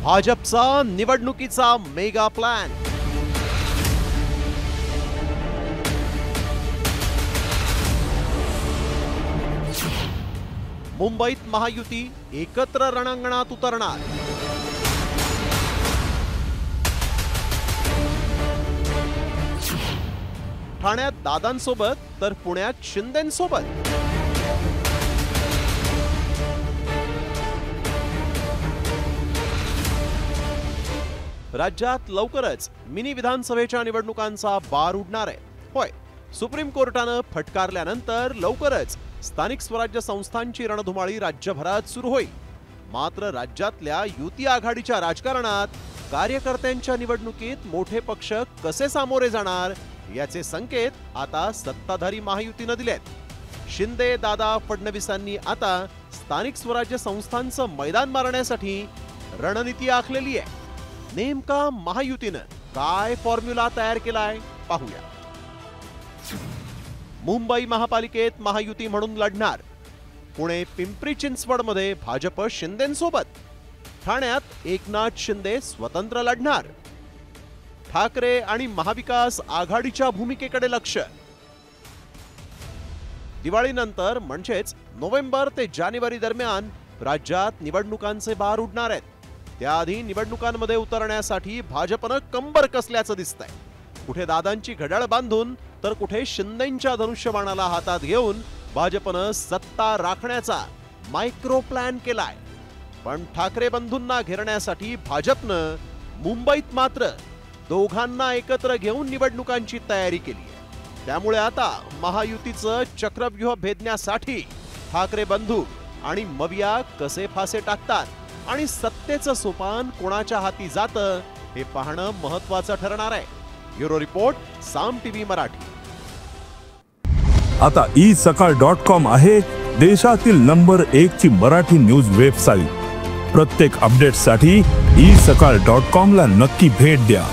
भाजपचा निवडणुकीचा mega plan. मुंबईत महायुती एकत्र रणांगणात उतरणार। ठाण्यात दादांसोबत तर पुण्यात शिंदेंसोबत। राज्यात लवकरच मिनी विधानसभेच्या निवडणुकांचा बार उडणार आहे। होय, सुप्रीम कोर्टानं फटकारल्यानंतर लवकरच स्थानिक स्वराज्य संस्थांची रणधुमाळी राज्यभरात सुरू होईल। मात्र राज्यातल्या युती आघाडीच्या राजकारणात कार्यकर्त्यांच्या निवडणुकीत मोठे पक्ष कसे सामोरे जाणार याचे संकेत आता सत्ताधारी महायुतीनं दिलेत। शिंदे, दादा, फडणवीसांनी आता स्थानिक स्वराज्य संस्थांचं मैदान मारण्यासाठी रणनीती आखलेली आहे। नेमका महायुतीनं काय फॉर्म्युला तयार केलाय पाहूया। मुंबई महापालिकेत महायुती म्हणून लढणार। पुणे पिंपरी चिंचवडमध्ये भाजप शिंदेंसोबत। ठाण्यात एकनाथ शिंदे स्वतंत्र लढणार। ठाकरे आणि महाविकास आघाडीच्या भूमिकेकडे लक्ष। दिवाळीनंतर म्हणजेच नोव्हेंबर ते जानेवारी दरम्यान राज्यात निवडणुकांचे बार उडणार आहेत। त्याआधी निवडणुकांमध्ये उतरण्यासाठी भाजपनं कंबर कसल्याचं दिसतंय। कुठे दादांची घड्याळ बांधून तर कुठे शिंदेंच्या धनुष्यबाणाला हातात घेऊन भाजपनं सत्ता राखण्याचा मायक्रो प्लॅन केलाय। पण ठाकरे बंधूंना घेरण्यासाठी भाजपनं मुंबईत मात्र दोघांना एकत्र घेऊन निवडणुकांची तयारी केली आहे। त्यामुळे आता महायुतीचं चक्रव्यूह भेदण्यासाठी ठाकरे बंधू आणि मविया कसे फासे टाकतात आणि सत्तेचं सोपान कोणाच्या हाती जातं हे पाहणं महत्त्वाचं ठरणार आहे। ब्युरो रिपोर्ट, साम टीव्ही मराठी। आता isakal.com आहे देशातील नंबर 1 ची मराठी न्यूज वेबसाईट। प्रत्येक अपडेटसाठी isakal.com ला नक्की भेट द्या।